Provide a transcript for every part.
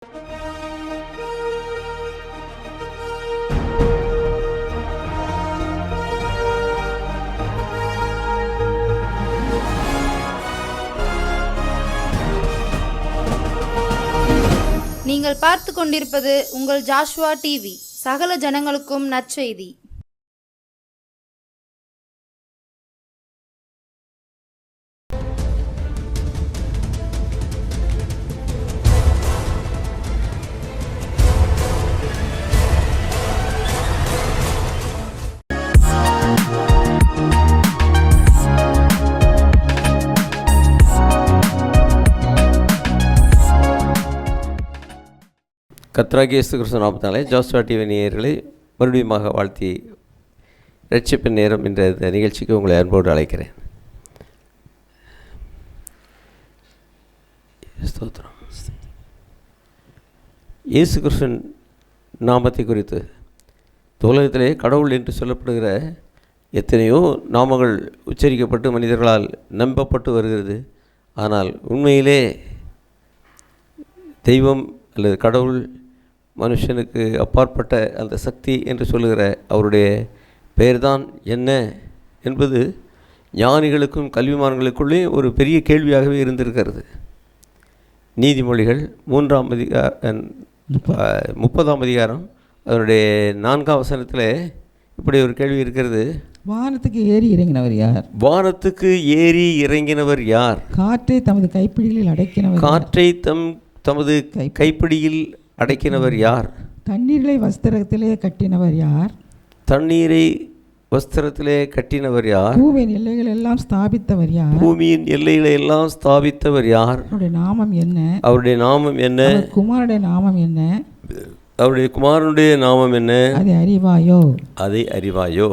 நீங்கள் பார்த்து கொண்டிருப்பது உங்கள் ஜாஷுவா டிவி. சகல ஜனங்களுக்கும் நற்செய்தி. கர்த்தராகிய இயேசு கிறிஸ்து நாமத்தினாலே ஜாஷுவா டிவி நேயர்களை மறுபடியுமாக வாழ்த்தி ரட்சிப்பின் நேரம் என்ற இந்த நிகழ்ச்சிக்கு உங்களை அன்போடு அழைக்கிறேன். ஸ்தோத்திரம். இயேசு கிறிஸ்துவின் நாமத்தை குறித்து உலகத்திலே கடவுள் என்று சொல்லப்படுகிற எத்தனையோ நாமங்கள் உச்சரிக்கப்பட்டு மனிதர்களால் நம்பப்பட்டு வருகிறது. ஆனால் உண்மையிலே தெய்வம் அல்லது கடவுள் மனுஷனுக்கு அப்பாற்பட்ட அந்த சக்தி என்று சொல்லுகிற அவருடைய பெயர்தான் என்ன என்பது ஞானிகளுக்கும் கல்விமான்களுக்குள்ளே ஒரு பெரிய கேள்வியாகவே இருந்திருக்கிறது. நீதிமொழிகள் 3ஆம் அதிகாரம் 30ஆம் அதிகாரம் அதனுடைய 4ஆம் வசனத்தில் இப்படி ஒரு கேள்வி இருக்கிறது. வானத்துக்கு ஏறி இறங்கினவர் யார்? வானத்துக்கு ஏறி இறங்கினவர் யார்? காற்றை தமது கைப்பிடியில் அடக்கினவர் காற்றை தமது கைப்பிடியில் அடக்கினவர் யார்? தண்ணீரை வஸ்திரத்திலே கட்டினவர் யார்? தண்ணீரை வஸ்திரத்திலே கட்டினவர் யார்? பூமியின் எல்லைகள் எல்லாம் ஸ்தாபித்தவர் யார்? பூமியின் எல்லைகளை எல்லாம் ஸ்தாபித்தவர் யார்? அவருடைய நாமம் என்ன? அவருடைய நாமம் என்ன? குமாரனுடைய நாமம் என்ன? அவருடைய குமாரனுடைய நாமம் என்ன? அதை அறிவாயோ? அதை அறிவாயோ?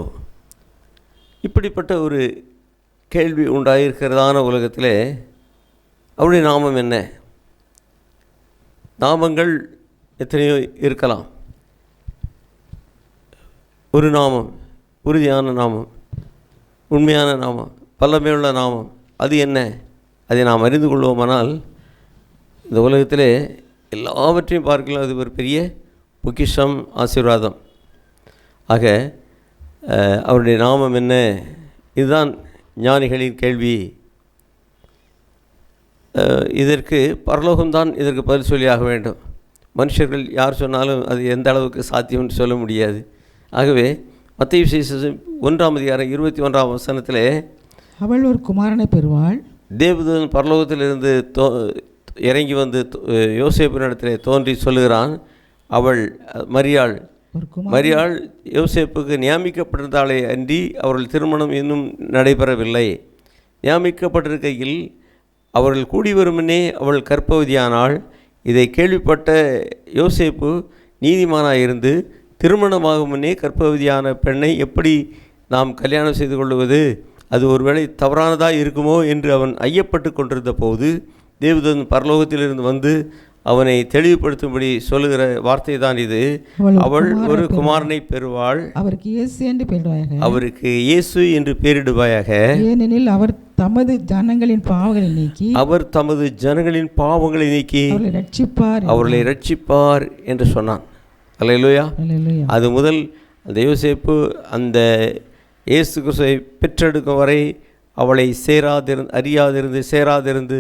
இப்படிப்பட்ட ஒரு கேள்வி உண்டாயிருக்கிறதான உலகத்திலே அவருடைய நாமம் என்ன? நாமங்கள் எத்தனையோ இருக்கலாம். ஒரு நாமம், உறுதியான நாமம், உண்மையான நாமம், வல்லமையுள்ள நாமம், அது என்ன? அதை நாம் அறிந்து கொள்வோமானால் இந்த உலகத்திலே எல்லாவற்றையும் பார்க்கலாம். அது ஒரு பெரிய பொக்கிஷம், ஆசீர்வாதம். ஆக அவருடைய நாமம் என்ன? இதுதான் ஞானிகளின் கேள்வி. இதற்கு பரலோகம்தான் இதற்கு பதில் சொல்லியாக வேண்டும். மனுஷர்கள் யார் சொன்னாலும் அது எந்த அளவுக்கு சாத்தியம்னு சொல்ல முடியாது. ஆகவே மத்தேயு சுவிசேஷம் 1ஆம் அதிகாரம் 21ஆம் வசனத்திலே அவள் ஒரு குமாரனை பெறுவாள். தேவதூதன் பரலோகத்திலிருந்து இறங்கி வந்து யோசேப்பினிடத்திலே தோன்றி சொல்லுகிறான். அவள் மரியாள் யோசேப்புக்கு நியமிக்கப்பட்டிருந்தாலே அன்றி அவர்கள் திருமணம் இன்னும் நடைபெறவில்லை. நியமிக்கப்பட்டிருக்கையில் அவர்கள் கூடி வருமுன்னே அவள் கர்ப்பவதியானாள். இதை கேள்விப்பட்ட யோசேப்பு நீதிமானாக இருந்து திருமணமாகும் முன்னே கர்ப்பவதியான பெண்ணை எப்படி நாம் கல்யாணம் செய்து கொள்வது? அது ஒருவேளை தவறானதாக இருக்குமோ என்று அவன் ஐயப்பட்டு கொண்டிருந்த போது தேவதூதன் பரலோகத்திலிருந்து வந்து அவனை தெளிவுபடுத்தும்படி சொல்லுகிற வார்த்தை தான் இது. அவள் ஒரு குமாரனை பெறுவாள். அவருக்கு இயேசு என்று பெயரிடுவாயாக. அவருக்கு இயேசு என்று பெயரிடுவாயாக. ஏனெனில் அவர் தமது ஜனங்களின் பாவங்களை நீக்கி அவர்களை ரட்சிப்பார் என்று சொன்னான். அல்லேலூயா. அது முதல் அந்த யோசேப்பு அந்த இயேசு கிறிஸ்துவை பெற்றெடுக்கும் வரை அவளை சேராதிருந்து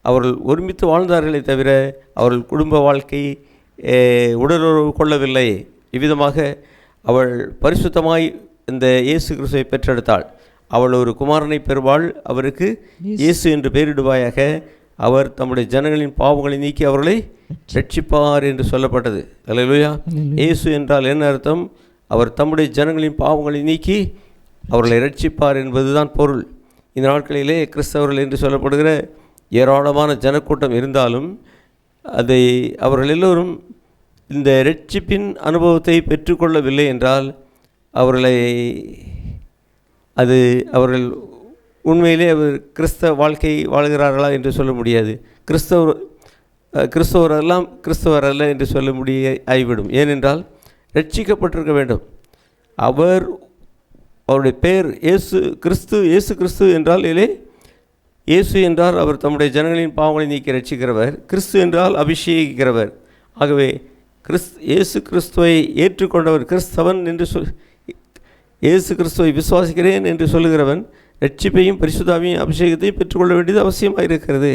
அவர்கள் ஒருமித்து வாழ்ந்தார்களே தவிர அவர்கள் குடும்ப வாழ்க்கை உடலுறவு கொள்ளவில்லை. இவ்விதமாக அவள் பரிசுத்தமாய் இந்த இயேசு கிறிஸ்துவை பெற்றெடுத்தாள். அவள் ஒரு குமாரனை பெறுவாள். அவருக்கு இயேசு என்று பெயரிடுவாயாக. அவர் தம்முடைய ஜனங்களின் பாவங்களை நீக்கி அவர்களை ரட்சிப்பார் என்று சொல்லப்பட்டது. அல்லேலூயா. இயேசு என்றால் என்ன அர்த்தம்? அவர் தம்முடைய ஜனங்களின் பாவங்களை நீக்கி அவர்களை ரட்சிப்பார் என்பதுதான் பொருள். இந்த நாட்களிலே கிறிஸ்தவர்கள் என்று சொல்லப்படுகிற ஏராளமான ஜனக்கூட்டம் இருந்தாலும் அதை அவர்கள் எல்லோரும் இந்த ரட்சிப்பின் அனுபவத்தை பெற்றுக்கொள்ளவில்லை என்றால் அவர்கள் உண்மையிலே அவர் கிறிஸ்தவ வாழ்க்கை வாழ்கிறார்களா என்று சொல்ல முடியாது. கிறிஸ்தவர் அல்ல என்று சொல்ல முடிய ஆகிவிடும். ஏனென்றால் ரட்சிக்கப்பட்டிருக்க வேண்டும். அவருடைய பெயர் இயேசு கிறிஸ்து என்றால் இயேசு என்றால் அவர் தம்முடைய ஜனங்களின் பாவங்களை நீக்கி ரட்சிக்கிறவர். கிறிஸ்து என்றால் அபிஷேகிக்கிறவர். ஆகவே இயேசு கிறிஸ்துவை ஏற்றுக்கொண்டவர் கிறிஸ்தவன் என்று இயேசு கிறிஸ்துவை விசுவாசிக்கிறேன் என்று சொல்லுகிறவன் ரட்சிப்பையும் பரிசுத்தாவியும் அபிஷேகத்தையும் பெற்றுக்கொள்ள வேண்டியது அவசியமாக இருக்கிறது.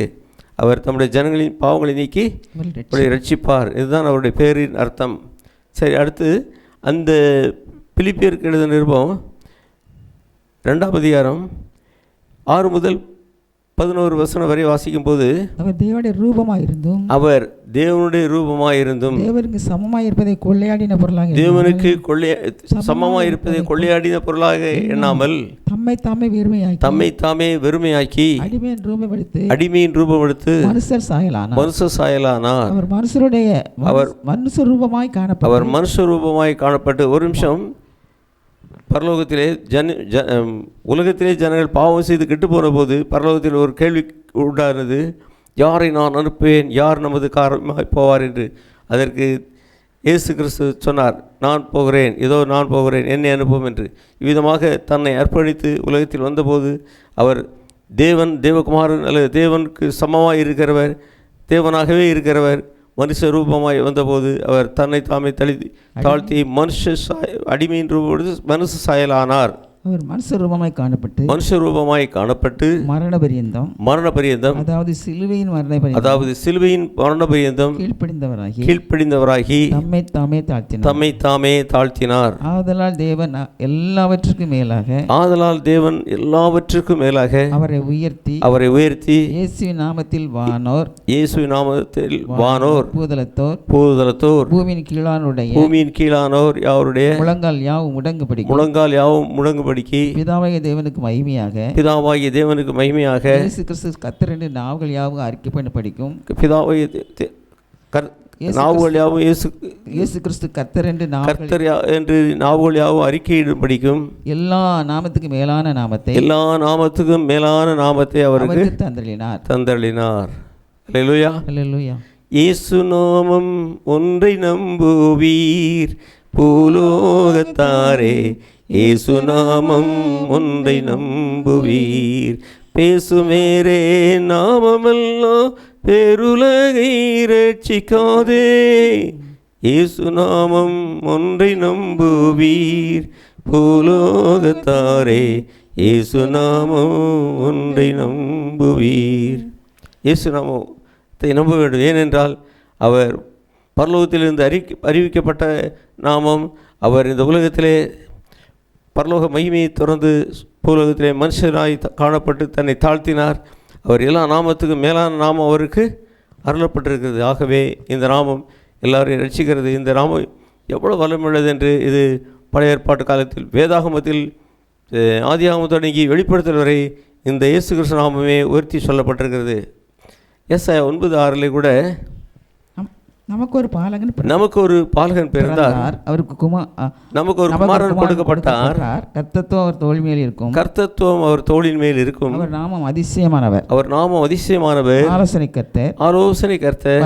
அவர் தம்முடைய ஜனங்களின் பாவங்களை நீக்கி ரட்சிப்பார். இதுதான் அவருடைய பேரின் அர்த்தம். சரி, அடுத்து அந்த பிலிப்பியருக்கு எழுதின நிருபம் 2ஆம் அதிகாரம் 6 முதல் 11 வசனம் வரை வாசிக்கும் போது, அவர் தேவனுடைய ரூபமாயிருந்தும் தேவனுக்கு சமமாயிருப்பதை கொள்ளையாடின பொருளாக தேவனுக்கு சமமாயிருப்பதை கொள்ளையாடின பொருளாக எண்ணாமல் தம்மை தாமே வெறுமையாக்கி அடிமையின் ரூபம் எடுத்து மனுஷர் சாயலானார். அவர் மனுஷ ரூபமாய் காணப்பட்டு ஒரு நிமிஷம், பரலோகத்திலே உலகத்திலே ஜனங்கள் பாவம் செய்து கெட்டு போன போது பரலோகத்தில் ஒரு கேள்வி உண்டானது, யாரை நான் அனுப்புவேன், யார் நமது காரணமாக போவார் என்று. அதற்கு இயேசு கிறிஸ்து சொன்னார், நான் போகிறேன், நான் போகிறேன், என்னை அனுப்பும் என்று. இவ்விதமாக தன்னை அர்ப்பணித்து உலகத்தில் வந்தபோது அவர் தேவகுமாரன் அல்லது தேவனுக்கு சமமாக இருக்கிறவர், தேவனாகவே இருக்கிறவர், மனுஷ ரூபமாய் வந்தபோது அவர் தன்னை தாமே தாழ்த்தி அடிமையின் ரூபம் மனுஷ சாயலானார். அவர் மனுஷ ரூபமாய் காணப்பட்டு மரண பரியந்தம் அதாவது சிலுவையின் மரண பரியந்தம் கீழ்ப்படிந்தவராகி தம்மை தாமே தாழ்த்தினார். ஆதலால் தேவன் எல்லாவற்றுக்கும் மேலாக அவரை உயர்த்தி இயேசுவின் நாமத்தில் வானோர் பூதலத்தோர் பூமியின் கீழானோர் யாருடைய முழங்கால் யாவும் முடங்குபடி பிதாவாகிய தேவனுக்கு மகிமையாக இயேசு கிறிஸ்து கர்த்தர் என்று நாவுகள் யாவும் அறிக்கை பண்ண படிக்கும். நாவுகள் யாவும் இயேசு கிறிஸ்து கர்த்தர் என்று நாவுகள் யாவும் அறிக்கையிடும் படிக்கும். எல்லா நாமத்துக்கும் மேலான நாமத்தை அவருக்கு தந்தளினார். அல்லேலூயா, அல்லேலூயா. இயேசு நாமம் ஒன்றை நம்புவீர் பூலோகத்தாரே, இயேசு நாமம் ஒன்றை நம்புவீர். பேசுமேரே நாமமெல்லாம் பெருலகை ரட்சிக்காதே, இயேசு நாமம் ஒன்றை நம்புவீர் பூலோகத்தாரே, இயேசு நாமம் ஒன்றை நம்புவீர். இயேசு நாமத்தை நம்ப வேண்டும். ஏனென்றால் அவர் பரலோகத்திலிருந்து அறிவிக்கப்பட்ட நாமம். அவர் இந்த உலகத்திலே பரலோக மகிமையை தொடர்ந்து பூலோகத்திலே மனுஷனாய் காணப்பட்டு தன்னை தாழ்த்தினார். அவர் எல்லா நாமத்துக்கும் மேலான நாமம் அவருக்கு அருளப்பட்டிருக்கிறது. ஆகவே இந்த நாமம் எல்லாரையும் ரட்சிக்கிறது. இந்த நாமம் எவ்வளோ வல்லமையுள்ளது என்று இது பழைய ஏற்பாட்டு காலத்தில் வேதாகமத்தில் ஆதியாகமம் தொடங்கி வெளிப்படுத்தல் வரை இந்த இயேசு கிறிஸ்து நாமமே உயர்த்தி சொல்லப்பட்டிருக்கிறது. ஏசாயா 9:6 கூட நமக்கு ஒரு பாலகன் பிறந்தார், நமக்கு ஒரு குமாரன் கொடுக்கப்பட்டார், கர்த்தத்துவம் அவர் தோள் மேல் இருக்கும், கர்த்தத்துவம் அவர் தோளின் மேல் இருக்கும். அவர் நாமம் அதிசயமானவர், ஆலோசனை கர்த்தர்,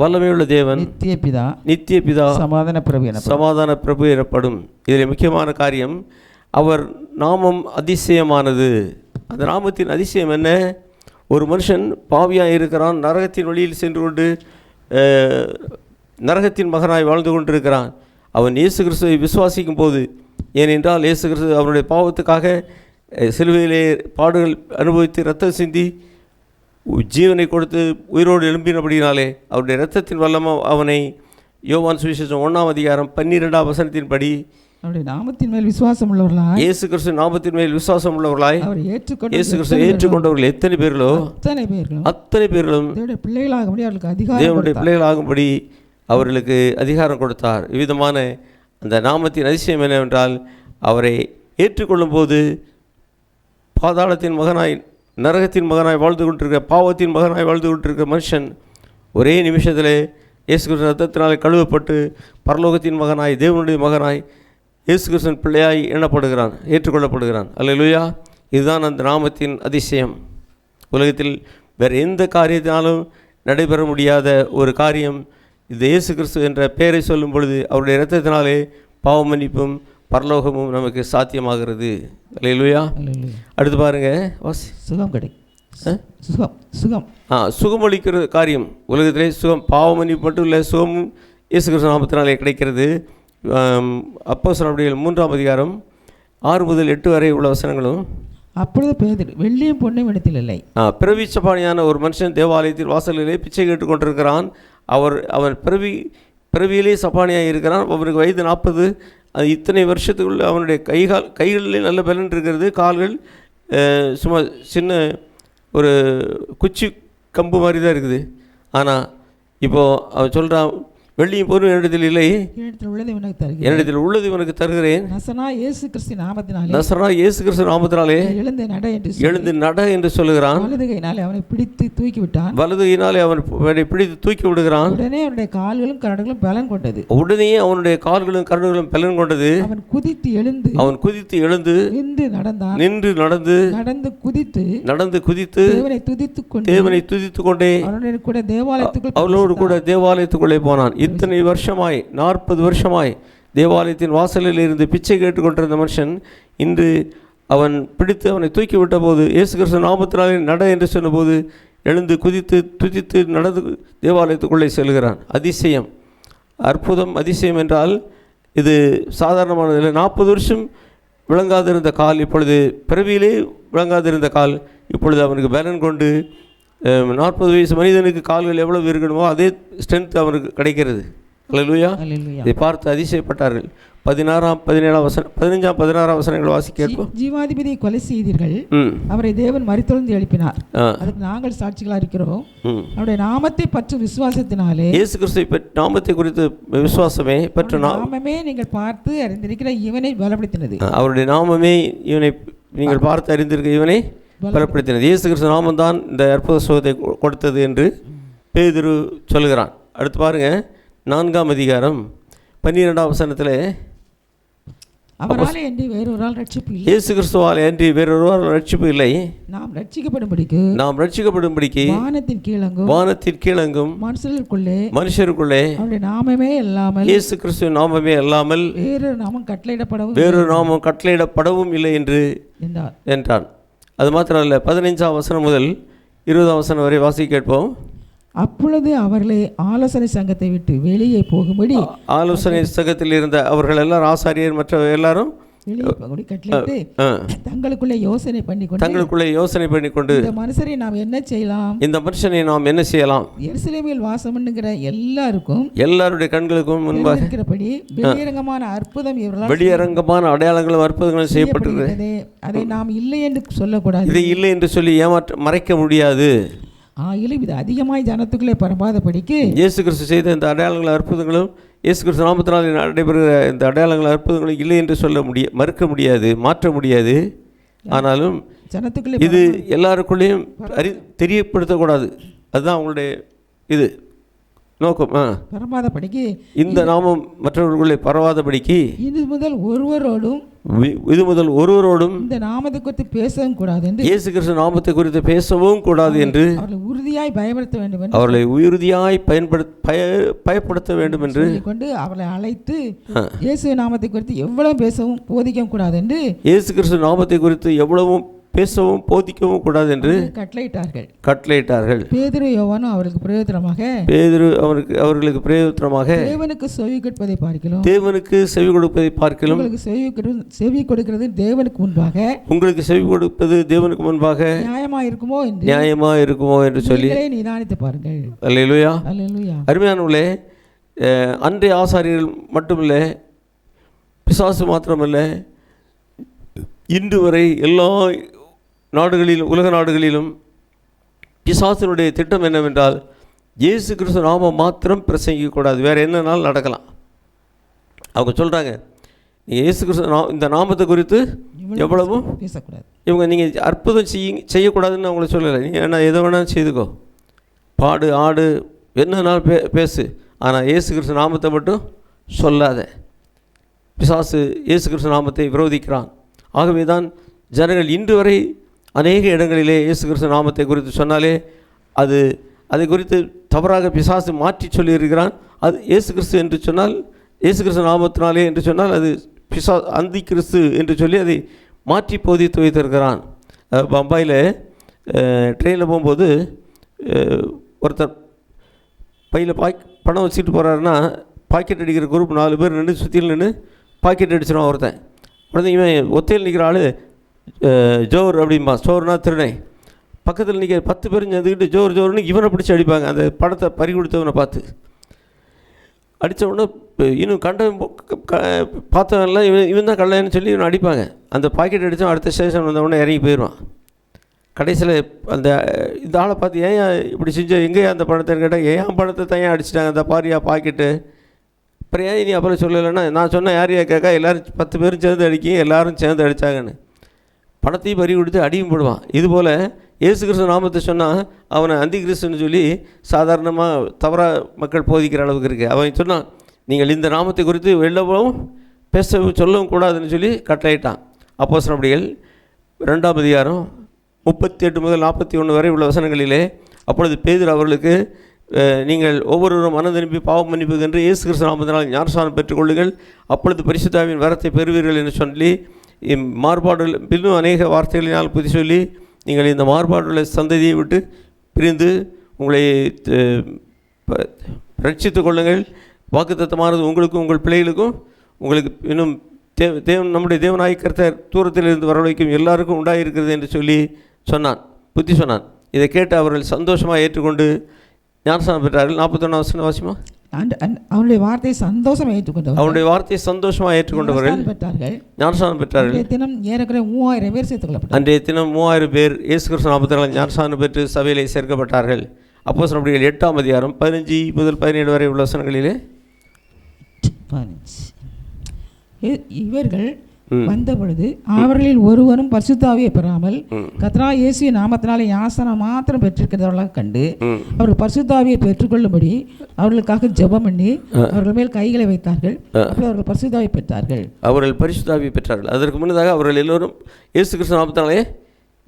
வல்லமையுள்ள தேவன், நித்திய பிதா, சமாதான பிரபு எனப்படும். இதில் முக்கியமான காரியம், அவர் நாமம் அதிசயமானது. அந்த நாமத்தின் அதிசயம் என்ன? ஒரு மனுஷன் பாவியாக இருக்கிறான், நரகத்தின் வழியில் சென்று கொண்டு நரகத்தின் மகனாய் வாழ்ந்து கொண்டிருக்கிறான். அவன் இயேசு கிறிஸ்துவை விசுவாசிக்கும் போது, ஏனென்றால் இயேசு கிறிஸ்து அவனுடைய பாவத்துக்காக சிலுவையிலே பாடுகள் அனுபவித்து இரத்தம் சிந்தி ஜீவனை கொடுத்து உயிரோடு எழும்பினபடினாலே அவருடைய இரத்தத்தின் வல்லம அவனை யோவான் சுவிசேஷம் 1ஆம் அதிகாரம் 12ஆம் வசனத்தின்படி அவருடைய நாமத்தின் மேல் விசுவாசம் உள்ளவர்களாய், இயேசு கிறிஸ்து நாமத்தின் மேல் விசுவாசம் உள்ளவர்களாய், இயேசு கிறிஸ்து ஏற்றுக்கொண்டவர்கள் எத்தனை பேர்களோ அத்தனை பேர்களும் தேவனுடைய பிள்ளைகளாகும்படி அவர்களுக்கு அதிகாரம் கொடுத்தார். இவ்விதமான அந்த நாமத்தின் அதிசயம் என்னவென்றால், அவரை ஏற்றுக்கொள்ளும் போது பாதாளத்தின் மகனாய், நரகத்தின் மகனாய் வாழ்ந்து கொண்டிருக்க, பாவத்தின் மகனாய் வாழ்ந்து கொண்டிருக்க மனுஷன் ஒரே நிமிஷத்திலே இயேசு கிறிஸ்து ரத்தத்தினாலே கழுவப்பட்டு பரலோகத்தின் மகனாய், தேவனுடைய மகனாய், இயேசு கிறிஸ்துவின் பிள்ளையாய் எண்ணப்படுகிறான், ஏற்றுக்கொள்ளப்படுகிறான். அல்லேலூயா. இதுதான் அந்த நாமத்தின் அதிசயம். உலகத்தில் வேறு எந்த காரியத்தினாலும் நடைபெற முடியாத ஒரு காரியம் இந்த இயேசு கிறிஸ்து என்ற பெயரை சொல்லும் பொழுது அவருடைய இரத்தத்தினாலே பாவ மன்னிப்பும் பரலோகமும் நமக்கு சாத்தியமாகிறது. அல்லேலூயா. அடுத்து பாருங்கள், சுகம் கிடைக்கும். சுகம் சுகம் சுகமளிக்கிற காரியம் உலகத்திலே சுகம், பாவமன்னிப்பு மட்டும் இல்லை, சுகமும் இயேசு கிறிஸ்து நாமத்தினாலே கிடைக்கிறது. அப்போஸ்தலர் 3ஆம் அதிகாரம் 6 முதல் 8 வரை உள்ள வசனங்களும். அப்பொழுது பேதுரு வெள்ளியும் பொன்னும் இடத்தில் இல்லை. பிறவி சப்பானியான ஒரு மனுஷன் தேவாலயத்தில் வாசலிலே பிச்சை கேட்டுக்கொண்டிருக்கிறான். அவன் பிறவியிலே சப்பானியாக இருக்கிறான். அவனுக்கு வயது 40. இத்தனை வருஷத்துக்குள்ள அவனுடைய கைகளிலே நல்ல பலன் இருக்கிறது. கால்கள் சும்மா சின்ன ஒரு குச்சி கம்பு மாதிரி தான் இருக்குது. ஆனால் இப்போது அவன் சொல்கிறான், வெள்ளியும் பொருளும் என்னிடத்தில் இல்லை, என்னிடத்தில் உள்ளது இவனுக்கு தருகிறேன். நசரா இயேசு கிறிஸ்து நாமத்தினாலே எழுந்து நட என்று சொல்லுகிறான். வலது கையினாலே அவனை பிடித்து தூக்கி விட்டான். உடனே அவனுடைய கால்களும் கரடுகளும் பலன் கொண்டது. அவன் குதித்து எழுந்து நின்று நடந்து குதித்து தேவனை துதித்து கொண்டே அவனோடு கூட தேவாலயத்துக்குள்ளே போனான். இத்தனை வருஷமாய் 40 வருஷமாய் தேவாலயத்தின் வாசலில் இருந்து பிச்சை கேட்டுக்கொண்டிருந்த மனுஷன் இன்று அவன் பிடித்து அவனை தூக்கி விட்ட போது, இயேசு கிறிஸ்து நாமத்தினாலே நட என்று சொன்னபோது எழுந்து குதித்து துதித்து நடந்து தேவாலயத்துக்குள்ளே செல்கிறான். அதிசயம், அற்புதம். அதிசயம் என்றால் இது சாதாரணமானதில்லை. 40 வருஷம் விளங்காதிருந்த கால் இப்பொழுது, பிறவியிலே விளங்காதிருந்த கால் இப்பொழுது அவனுக்கு பலன் கொண்டு, 40 வயசு மனிதனுக்கு கால்கள் எவ்வளவு இருக்கணுமோ அதே ஸ்ட்ரென்த் அவனுக்கு கிடைக்கிறது. அல்லேலூயா. இதை பார்த்து அதிசயப்பட்டார்கள். 15-16 வசனங்கள் வாசி கேட்போம். ஜீவாதிபதியை கொலை செய்தீர்கள், அவரை தேவன் மரித்தெழுந்து எழுப்பினார், அதுக்கு நாங்கள் சாட்சிகளாக இருக்கிறோம். அவருடைய நாமத்தை பற்றும் விசுவாசத்தினாலே, இயேசு கிறிஸ்துவை நாமத்தை குறித்து விசுவாசமே பற்றும் நாமமே நீங்கள் பார்த்து அறிந்திருக்கிற இவனை பலப்படுத்தினது. அவருடைய நாமமே இவனை நீங்கள் பார்த்து அறிந்திருக்கிற இவனை பலப்படுத்தினது. இயேசு கிறிஸ்து நாமம் தான் இந்த அற்புத சுகத்தை கொடுத்தது என்று பேதுரு சொல்கிறான். அடுத்து பாருங்க, 4ஆம் அதிகாரம் 12ஆம் வசனத்தில், அவராலே அன்றி வேறொருவரால் ரட்சிப்பு இல்லை, இயேசு கிறிஸ்துவாலே அன்றி வேறொருவரால் ரட்சிப்பு இல்லை, நாம் ரட்சிக்கப்படும்படிக்கு வானத்தின் கீழங்கும் மனுஷருக்குள்ளே அவருடைய நாமமே இல்லாமல், இயேசு கிறிஸ்துவின் நாமமே அல்லாமல் வேறொரு நாமம் கட்டளையிடப்படவும் இல்லை என்று என்றான். அது மாத்திரம் அல்ல, 15ஆம் வசனம் முதல் 20ஆம் வசனம் வரை வாசி கேட்போம். அப்பொழுது அவர்களை ஆலோசனை சங்கத்தை விட்டு வெளியே போகும்படி, ஆலோசனை சங்கத்தில் இருந்த அவர்கள் எல்லாரும், ஆசாரியர் மற்ற எல்லாரும் தங்களுக்குள்ளே யோசனை பண்ணி கொண்டு இந்த மனுஷனை நாம் என்ன செய்யலாம், எருசலேமில் வாசம் பண்ணுகிற எல்லாருடைய கண்களுக்கும் முன்பாக இருக்கிறபடி வெளியரங்கமான அடையாளங்களும் அற்புதங்களும் செய்யப்பட்டிருக்கிறது. அதை நாம் இல்லை என்று சொல்லக்கூடாது, இதை இல்லை என்று சொல்லி மறைக்க முடியாது. ஆயிலும் இது அதிகமாய் ஜனத்துக்குள்ளே பரவாதபடிக்கு இயேசு கிறிஸ்து செய்த இந்த அடையாளங்களும் அற்புதங்களும், இயேசு கிறிஸ்து நாமத்தினால் நடைபெறுகிற இந்த அடையாளங்கள் அற்புதங்களும் இல்லை என்று சொல்ல மறுக்க முடியாது, மாற்ற முடியாது. ஆனாலும் ஜனத்துக்குள்ளே இது எல்லாருக்குள்ளேயும் தெரியப்படுத்தக்கூடாது. அதுதான் அவங்களுடைய இது நோக்கம். பரவாதபடிக்கு இந்த நாமம் மற்றவர்களுக்குள்ளே பரவாதபடிக்கு இது முதல் ஒருவரோடும் இந்த நாமத்தை குறித்து பேசவும் கூடாது என்று, இயேசு கிறிஸ்து நாமத்தை குறித்து பேசவும் கூடாது என்று அவர்களை உறுதியாய் பயப்படுத்த வேண்டும் என்று கொண்டு அவர்களை அழைத்து, இயேசு நாமத்தை குறித்து எவ்வளவு பேசவும் போதிக்கவும் கூடாது என்று, இயேசு கிறிஸ்து நாமத்தை குறித்து எவ்வளவும் பேசவும் போதிக்கவும் கூடாது என்று கட்டளையிட்டார்கள். பேதுரு யோவானும் அவர்களுக்கு பிரயோஜனமாக தேவனுக்கு செவி கொடுப்பதை பார்க்கலாம், செவி கொடுக்கிறது தேவனுக்கு முன்பாக நியாயமா இருக்குமோ என்று சொல்லி நிதானித்து பாருங்கள். அல்லேலூயா. அருமையானவர்களே, அன்றைய ஆசாரியர்கள் மட்டுமில்லை, பிசாசு மாத்திரமல்ல, இன்று வரை எல்லா நாடுகளிலும், உலக நாடுகளிலும் பிசாசினுடைய திட்டம் என்னவென்றால், இயேசு கிறிஸ்து நாமம் மாத்திரம் பிரசங்கிக்கக்கூடாது, வேறு என்னன்னாலும் நடக்கலாம். அவங்க சொல்கிறாங்க, நீங்கள் இயேசு கிறிஸ்து இந்த நாமத்தை குறித்து எவ்வளவும் பேசக்கூடாது. இவங்க நீங்கள் அற்புதம் செய்யக்கூடாதுன்னு அவங்கள சொல்லலை. நீங்கள் என்ன எதை வேணாலும் செய்துக்கோ, பாடு ஆடு என்னன்னாலும் பேசு, ஆனால் இயேசு கிறிஸ்து நாமத்தை மட்டும் சொல்லாத. பிசாசு இயேசு கிறிஸ்து நாமத்தை விரோதிக்கிறான். ஆகவே தான் ஜனங்கள் இன்று வரை அநேக இடங்களிலே இயேசு கிறிஸ்து நாமத்தை குறித்து சொன்னாலே அதை குறித்து தவறாக பிசாசு மாற்றி சொல்லியிருக்கிறான். அது இயேசு கிறிஸ்து என்று சொன்னால், இயேசு கிறிஸ்து நாமத்தினாலே என்று சொன்னால் அது அந்தி கிறிஸ்து என்று சொல்லி அதை மாற்றி போதித்து வைத்திருக்கிறான். பம்பாயில் ட்ரெயினில் போகும்போது ஒருத்தர் பையில் பணம் வச்சுட்டு போகிறாருன்னா பாக்கெட் அடிக்கிற குரூப் 4 பேர் நின்று சுற்றியில் நின்று பாக்கெட் அடிச்சிடுவான் ஒருத்தன். உடனே இவன் ஒத்தையில் நிற்கிற ஆள் ஜோர் அப்படிம்பா. ஜோர்னா திருடை. பக்கத்தில் நிற்கிற 10 பேரும் சேர்ந்துக்கிட்டு ஜோர் ஜோர்னு இவனை பிடிச்சி அடிப்பாங்க. அந்த பணத்தை பறி கொடுத்தவனை பார்த்து அடித்த உடனே இன்னும் பார்த்தவன்லாம் இவன் தான் கள்ளன்னு சொல்லி இவனை அடிப்பாங்க. அந்த பாக்கெட் அடித்தவன் அடுத்த ஸ்டேஷன் வந்தவொடனே இறங்கி போயிடுவான். கடைசியில் இந்த ஆளை பார்த்து ஏன் இப்படி செஞ்ச, எங்கேயா அந்த பணத்தைன்னு கேட்டால் ஏன் பணத்தை தான் ஏன் அடிச்சிட்டாங்க, அந்த பாரியா பாக்கெட்டு, அப்புறம் ஏன் நீ அப்புறம் சொல்லலைன்னா நான் சொன்னேன் யாரையா கேட்கா எல்லோரும் 10 பேரும் சேர்ந்து அடிக்கும், எல்லோரும் சேர்ந்து அடித்தாங்கன்னு பணத்தையும் பறி கொடுத்து அடியும் போடுவான். இதுபோல் இயேசு கிறிஸ்து நாமத்தை சொன்னால் அவனை அந்தி கிறிஸ்துன்னு சொல்லி சாதாரணமாக தவறாக மக்கள் போதிக்கிற அளவுக்கு இருக்குது. அவன் சொன்னான் நீங்கள் இந்த நாமத்தை குறித்து வெளிலவும் பேசவும் சொல்லவும் கூடாதுன்னு சொல்லி கட்டளையிட்டான். அப்போஸ்தலர்கள் 2ஆம் அதிகாரம் 38 முதல் 41 வரை உள்ள வசனங்களிலே, அப்பொழுது பேதுரு அவர்களுக்கு நீங்கள் ஒவ்வொருவரும் மனம் திரும்பி பாவம் மன்னிப்பு என்று இயேசு கிறிஸ்து நாமத்தினால் ஞானஸ்நானம் பெற்றுக்கொள்ளுங்கள், அப்பொழுது பரிசுத்தாவின் வரத்தை பெறுவீர்கள் என்று சொல்லி மாறுபாடுகள் இன்னும் அநேக வார்த்தைகளினால் புதி சொல்லி நீங்கள் இந்த மாறுபாடுள்ள சந்ததியை விட்டு பிரிந்து உங்களை ரட்சித்து கொள்ளுங்கள், வாக்குத்தத்தமானது உங்களுக்கும் உங்கள் பிள்ளைகளுக்கும் உங்களுக்கு இன்னும் தேவன் நம்முடைய தேவனாய் கர்த்தர் தூரத்தில் இருந்து வரவழைக்கும் எல்லாருக்கும் உண்டாயிருக்கிறது என்று சொல்லி சொன்னான், புத்தி சொன்னான். இதை கேட்டு அவர்கள் சந்தோஷமாக ஏற்றுக்கொண்டு ஞானஸ்நானம் பெற்றார்கள். 41 வசனம் வாசிமா. அவனுடைய வார்த்தையை சந்தோஷமாக ஏற்றுக்கொண்டவர்கள், அவனுடைய வார்த்தையை சந்தோஷமாக ஏற்றுக்கொண்டவர்கள் ஞானஸ்நானம் பெற்றார்கள். தினம் ஏறக்குறைய 3000 பேர் சேர்த்துக் கொள்ளப்பட்டார்கள். அன்றைய தினம் 3000 பேர் இயேசு கிறிஸ்து நாமத்தினால் ஞானஸ்நானம் பெற்று சபையிலே சேர்க்கப்பட்டார்கள். அப்போஸ்தலர்கள் 8ஆம் அதிகாரம் 15 முதல் 17 வரை உள்ள வசனங்களிலே இவர்கள் வந்தபொழுது அவர்களில் ஒருவரும் பரிசுத்த ஆவியை பெறாமல் கர்த்தராகிய இயேசுவின் நாமத்தினாலே ஞானஸ்நானம் மாத்திரம் பெற்றிருக்கிறவர்களாக கண்டு அவர்கள் பரிசுத்த ஆவியை பெற்றுக்கொள்ளும்படி அவர்களுக்காக ஜெபம் பண்ணி அவர்கள் மேல் கைகளை வைத்தார்கள். அவர்கள் பரிசுத்த ஆவியை பெற்றார்கள். அவர்கள் பரிசுத்த ஆவியை பெற்றார்கள். அதற்கு முன்னதாக அவர்கள் எல்லோரும் இயேசு கிறிஸ்து நாமத்தினாலே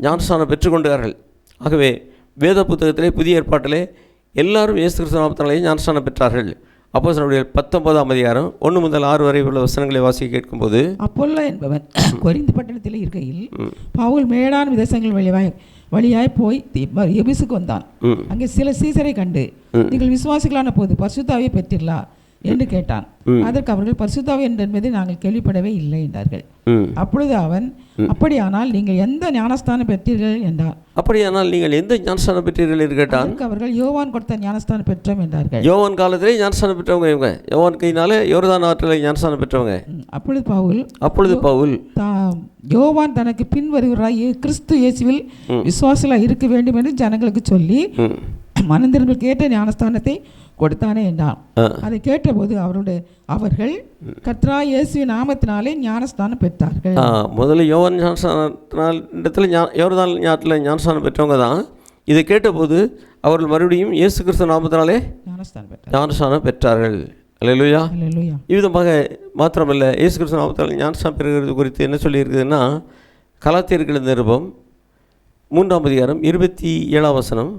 ஞானஸ்நானம் பெற்றுக்கொண்டார்கள். ஆகவே வேத புத்தகத்திலே புதிய ஏற்பாட்டிலே எல்லாரும் இயேசு கிறிஸ்து நாமத்தினாலே ஞானஸ்நானம் பெற்றார்கள். அப்போஸ்தலர்கள் 19ஆம் அதிகாரம் 1 முதல் 6 வரை உள்ள வசனங்களை வாசிக்க கேட்கும்போது, அப்பொல்லோ என்பவன் கொரிந்து பட்டணத்தில் இருக்கையில் பவுல் மேடான விதேசங்கள் வழியாய் போய் எபிசுக்கு வந்தான். அங்கே சில சீசரை கண்டு நீங்கள் விசுவாசிகளான போது பரிசுத்த ஆவியை பெற்றீர்களா என்று கேட்டான். அதற்கு அவர்கள் பரிசுத்த ஆவி என்பதை நாங்கள் கேள்விப்படவே இல்லை என்றார்கள். அப்பொழுது அவன், அப்படியானால் நீங்கள் எந்த ஞானஸ்தானம் பெற்றீர்கள் என்றார். அப்படியானால் நீங்கள் எந்த ஞானஸ்தானம் பெற்றீர்கள் என்று கேட்டான். அவர்கள் யோவான் கொடுத்த ஞானஸ்தானம் பெற்றோம் என்றார்கள். யோவான் காலத்திலே ஞானஸ்தானம் பெற்றவங்க இவங்க, யோவான் கையினாலே யோர்தான் ஆற்றிலே ஞானஸ்தானம் பெற்றவங்க. அப்பொழுது பவுல் யோவான் தனக்கு பின் வருகிறாய் கிறிஸ்து இயேசுவில் விசுவாசலாக இருக்க வேண்டும் என்று ஜனங்களுக்கு சொல்லி மனம் திரும்ப கேட்ட ஞானஸ்தானத்தை கொடுத்தானே என்றான். அதை கேட்டபோது அவர்கள் கர்த்தராகிய இயேசுவின் நாமத்தினாலே ஞானஸ்தானம் பெற்றார்கள். முதல்ல யோவான் ஞானஸ்தானத்தில் யோர்தான் ஆற்றில் ஞானஸ்தானம் பெற்றவங்க தான். இதை கேட்டபோது அவர்கள் மறுபடியும் இயேசு கிறிஸ்து நாமத்தினாலே ஞானஸ்தானம் பெற்றார்கள். அல்லேலூயா. இவ்விதமாக மாத்திரமல்ல, இயேசு கிறிஸ்து நாமத்தினாலே ஞானஸ்தானம் பெறுகிறது குறித்து என்ன சொல்லியிருக்குதுன்னா, கலாத்தியர்கள் நிருபம் 3ஆம் அதிகாரம் 27ஆம் வசனம்,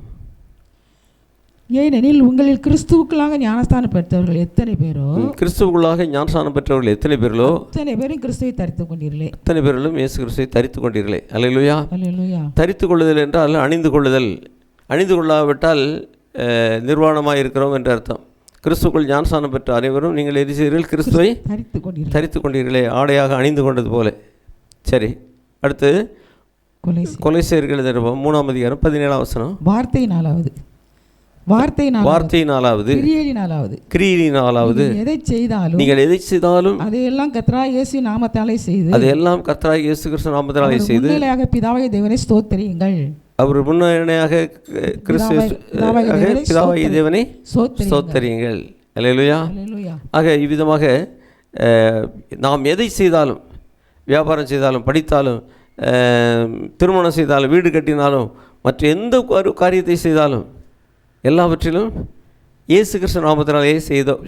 ஏனெனில் உங்களில் கிறிஸ்துவுக்குள்ளாக ஞானஸ்தானம் பெற்றவர்கள் எத்தனை பேரோ, கிறிஸ்துவுக்குள்ளாக ஞானஸ்தானம் பெற்றவர்கள் எத்தனை பேர்களோ அத்தனை பேரும் கிறிஸ்துவை தரித்துக் கொண்டீர்களே, அத்தனை பேர்களும் இயேசு கிறிஸ்துவை தரித்துக் கொண்டீர்களே. அல்லேலூயா. அல்லேலூயா. தரித்துக் கொள்ளுதல் என்றால் அணிந்து கொள்ளுதல். அணிந்து கொள்ளாவிட்டால் நிர்வாணமாக இருக்கிறோம் என்று அர்த்தம். கிறிஸ்துக்குள் ஞானஸ்தானம் பெற்ற அனைவரும் நீங்கள் எரிசீர்கள் கிறிஸ்துவை தரித்துக் கொண்டீர்களே, ஆடையாக அணிந்து கொண்டது போல. சரி, அடுத்து கொலைசேயர்கள் நிருபம் 3ஆம் அதிகாரம் 17ஆம் வசனம், வார்த்தை நாலாவது கிரியையினாலாவது நீங்கள் எதை செய்தாலும் அதையெல்லாம் கர்த்தராகிய இயேசு நாமத்தாலே செய்து இயேசு கிறிஸ்து நாமத்தாலே செய்து முன்னிலையாக பிதாவாகிய தேவனை ஸ்தோத்திரியுங்கள். அவர் முன்னணியாக பிதாவாகிய தேவனை ஸ்தோத்திரியுங்கள். அல்லேலூயா. ஆக இவ்விதமாக நாம் எதை செய்தாலும், வியாபாரம் செய்தாலும், படித்தாலும், திருமணம் செய்தாலும், வீடு கட்டினாலும், மற்ற எந்த காரியத்தை செய்தாலும் எல்லாவற்றிலும் இயேசு கிறிஸ்து நாமத்தினாலே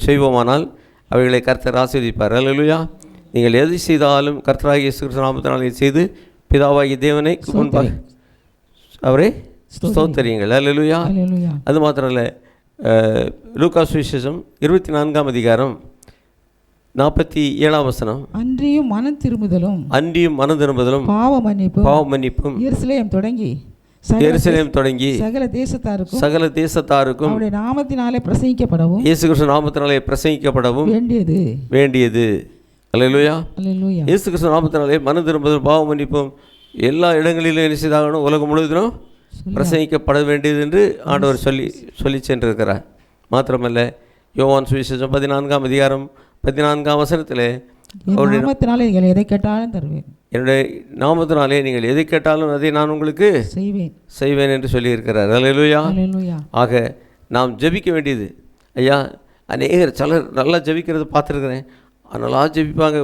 செய்வோமானால் அவைகளை கர்த்தர் ஆசீர்வதிப்பார். அல்லேலூயா. நீங்கள் எதை செய்தாலும் கர்த்தராகிய இயேசு கிறிஸ்து நாமத்தினாலே செய்து பிதாவாகிய தேவனை முன்பாக அவரை ஸ்தோத்திரியுங்கள். அல்லேலூயா. அது மாத்திரமல்ல, லூக்கா சுவிசேஷம் 24ஆம் அதிகாரம் 47ஆம் வசனம், அன்றியும் மனம் திரும்புதலும் பாவ மன்னிப்பும் எருசலேம் தொடங்கி எருசலேம் தொடங்கி சகல தேசத்தாருக்கும் அவருடைய நாமத்தினாலே பிரசங்கிக்கப்படவும் இயேசு கிறிஸ்து நாமத்தினாலே பிரசங்கிக்கப்படவும் வேண்டியது. அல்லேலூயா. இயேசு கிறிஸ்து நாமத்தினாலே மனம் திரும்புதல், பாவ மன்னிப்பும் எல்லா இடங்களிலும் என்ன செய்தாகணும், உலகம் முழுவதும் பிரசங்கிக்கப்பட வேண்டியது என்று ஆண்டவர் சொல்லி சென்றிருக்கிறார். மாத்திரமல்ல, யோவான் சுவிசேஷம் 14ஆம் அதிகாரம் 14ஆம் வசனத்தில் என்னுடைய நாமத்தினாலே நீங்கள் எதை கேட்டாலும் அதை நான் உங்களுக்கு செய்வேன் என்று சொல்லியிருக்கிறார். அல்லேலூயா. ஆக நாம் ஜெபிக்க வேண்டியது. ஐயா, சிலர் நல்லா ஜெபிக்கிறத பார்த்துருக்குறேன். நல்லா ஜெபிப்பாங்க,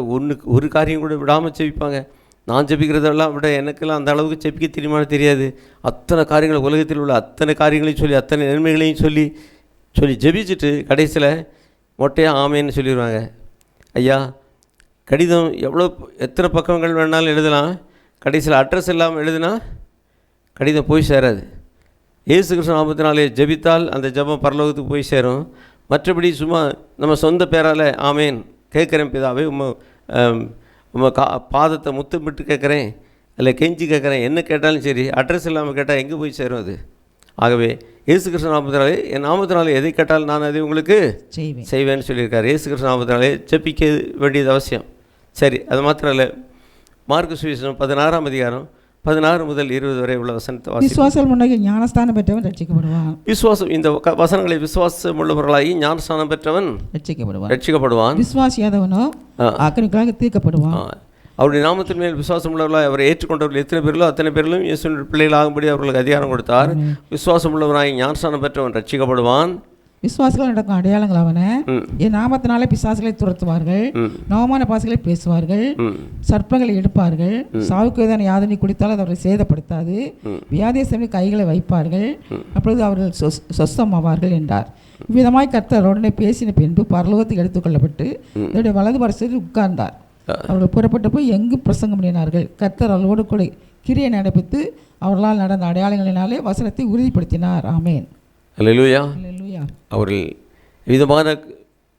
ஒரு காரியம் கூட விடாமல் ஜெபிப்பாங்க. நான் ஜெபிக்கிறதெல்லாம் விட எனக்கெல்லாம் அந்த அளவுக்கு ஜெபிக்க தெரியுமான்னு தெரியாது. அத்தனை காரியங்கள், உலகத்தில் உள்ள அத்தனை காரியங்களையும் சொல்லி, அத்தனை நன்மைகளையும் சொல்லி ஜெபிச்சுட்டு கடைசியில் மொட்டையாக ஆமேன்னு சொல்லிடுவாங்க. ஐயா, கடிதம் எத்தனை பக்கங்கள் வேணாலும் எழுதலாம், கடைசியில் அட்ரஸ் இல்லாமல் எழுதுனா கடிதம் போய் சேராது. இயேசு கிறிஸ்து நாமத்தினாலே ஜெபித்தால் அந்த ஜெபம் பரலோகத்துக்கு போய் சேரும். மற்றபடி சும்மா நம்ம சொந்த பேரால் ஆமேன் கேட்குறேன் பிதாவே, பாதத்தை முத்தமிட்டு கேட்குறேன், இல்லை கெஞ்சி கேட்குறேன், என்ன கேட்டாலும் சரி, அட்ரஸ் இல்லாமல் கேட்டால் எங்கே போய் சேரும் அது? ஆகவே இயேசு கிறிஸ்து நாமத்தினாலே, என் நாமத்தினாலே எதை கேட்டாலும் நான் அதை உங்களுக்கு செய்வேன்னு சொல்லியிருக்காரு. இயேசு கிறிஸ்து நாமத்தினாலே ஜெபிக்க வேண்டியது அவசியம். சரி, அது மாத்திரம் இல்லை, மார்க்கு சுவிசேஷம் 16ஆம் அதிகாரம் 16 முதல் 20 வரை உள்ள வசனத்தை ஞானஸ்தானம் பெற்றவன் ரட்சிக்கப்படுவான். விசுவாசம், இந்த வசனங்களை விசுவாசம் உள்ளவர்களாகி ஞானஸ்தானம் பெற்றவன் ரட்சிக்கப்படுவான். விசுவாசியாதவனோ ஆக்கினைக்குள்ளாக தீர்க்கப்படுவான். அவருடைய நாமத்தின் மேல் விசுவாசம் உள்ளவர்களாக அவரை ஏற்றுக்கொண்டவர்கள் எத்தனை பேர்களோ அத்தனை பேர்களும் இயேசுவின் பிள்ளைகளாகும்படி அவர்களுக்கு அதிகாரம் கொடுத்தார். விசுவாசம் உள்ளவராய் ஞானஸ்தானம் பெற்றவன் ரட்சிக்கப்படுவான். விசுவாசிகள் நடக்கும் அடையாளங்கள் அவன, என் நாமத்தினாலே பிசாசுகளை துரத்துவார்கள், நவமான பாசுகளை பேசுவார்கள், சர்ப்பங்களை எடுப்பார்கள், சாவுக்கு ஏதான யாதனை குடித்தால் அது அவர்களை சேதப்படுத்தாது, வியாதிய சமயம் கைகளை வைப்பார்கள், அப்பொழுது அவர்கள் சொஸ்தமாவார்கள் என்றார். இவ்விதமாய் கர்த்தர் உடனே பேசின பின்பு பரலோகத்துக்கு எடுத்துக்கொள்ளப்பட்டு என்னுடைய வலது பரிசத்தில் உட்கார்ந்தார். அவர்கள் புறப்பட்டு போய் எங்கும் பிரசங்கம் பண்ணினார்கள். கர்த்தர் அவர்களோடு கூட கிரியை நடப்பித்து அவர்களால் நடந்த அடையாளங்களினாலே வசனத்தை உறுதிப்படுத்தினார். ஆமேன். அல்லேலூயா. அவர்கள் விதமான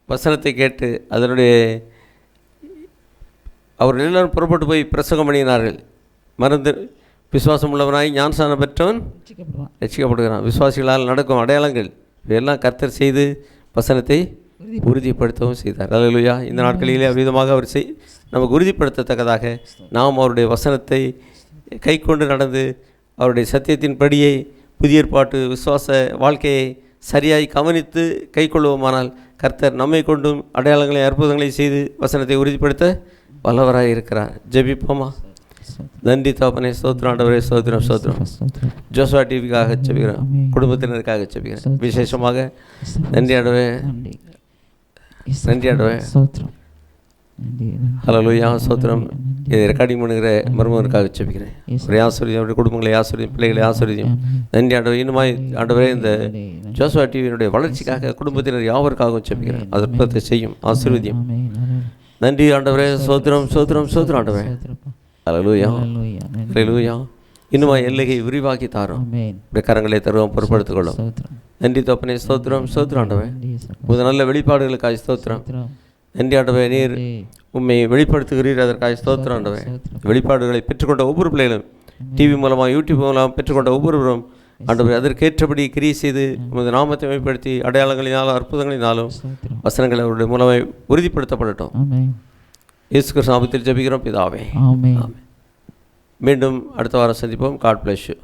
வசனத்தை கேட்டு அவர்கள் எல்லாரும் புறப்பட்டு போய் பிரசங்கம் பண்ணினார்கள். மறந்து விசுவாசம் உள்ளவனாய் ஞானஸ்நானம் பெற்றவன் ரட்சிக்கப்படுகிறான். விசுவாசிகளால் நடக்கும் அடையாளங்கள் இவையெல்லாம் கர்த்தர் செய்து வசனத்தை உறுதிப்படுத்தவும் செய்தார். அல்லேலூயா. இந்த நாட்களிலே அவ்விதமாக அவர் நமக்கு உறுதிப்படுத்தத்தக்கதாக நாம் அவருடைய வசனத்தை கை கொண்டு நடந்து அவருடைய சத்தியத்தின்படியே புதிய ஏற்பாட்டு விசுவாச வாழ்க்கையை சரியாய் கவனித்து கை கொள்வோமானால் கர்த்தர் நம்மை கொண்டும் அடையாளங்களை அற்புதங்களை செய்து வசனத்தை உறுதிப்படுத்த வல்லவராக இருக்கிறார். ஜெபிப்போமா? நன்றி தகப்பனே, ஸ்தோத்திரம் ஆண்டவரே, ஸ்தோத்திரம் ஸ்தோத்திரம். ஜோசுவா டிவிக்காக ஜெபிக்கிறேன், குடும்பத்தினருக்காக ஜெபிக்கிறேன். விசேஷமாக நன்றி ஆண்டவரே, நன்றி ஆண்டவரே. ஹல்லேலூயா, ஸ்தோத்திரம். இதை ரெக்கார்டிங் பண்ணுகிற மருமகனுக்காக ஜெபிக்கிறேன். அவருடைய ஆசீர்வதியும், அவருடைய குடும்பங்களை ஆசீர்வதியும், பிள்ளைகளை ஆசீர்வதியும். நன்றி ஆண்டவரே. இன்னுமாய் ஆண்டவரே, இந்த ஜோசுவா டிவியினுடைய வளர்ச்சிக்காக குடும்பத்தினர் யாவருக்காகவும் ஜெபிக்கிறேன். அற்புதத்தை செய்யும், ஆசீர்வதியும். நன்றி ஆண்டவரே, ஸ்தோத்திரம் ஸ்தோத்திரம் ஸ்தோத்திரம் ஆண்டவரே. ஹல்லேலூயா, ஹல்லேலூயா. இன்னுமாய் எல்லையை விரிவாக்கி தாரோம், கரங்களை தருவோம், பொறுப்படுத்திக் கொள்ளும். நன்றி தகப்பனே, ஸ்தோத்திரம் ஸ்தோத்திரம் ஆண்டவரே. உங்கள் நல்ல வெளிப்பாடுகளுக்காக ஸ்தோத்திரம். நன்றி ஆண்டவரே, நீர் உண்மை வெளிப்படுத்துகிறீர், அதற்காக ஸ்தோத்திரம் ஆண்டவரே. வெளிப்பாடுகளை பெற்றுக்கொண்ட ஒவ்வொரு பிள்ளைகளும், டிவி மூலமாக யூடியூப் மூலமாக பெற்றுக்கொண்ட ஒவ்வொருவரும் ஆண்டவரே அதற்கேற்றபடி கிரியை செய்து உமது நாமத்தை மேம்படுத்தி அடையாளங்களினாலும் அற்புதங்களினாலும் வசனங்களை அவருடைய மூலமாக உறுதிப்படுத்தப்படட்டும். இயேசு கிறிஸ்து நாமத்தில் ஜெபிக்கிறோம் பிதாவே. மீண்டும் அடுத்த வாரம் சந்திப்போம். God bless you.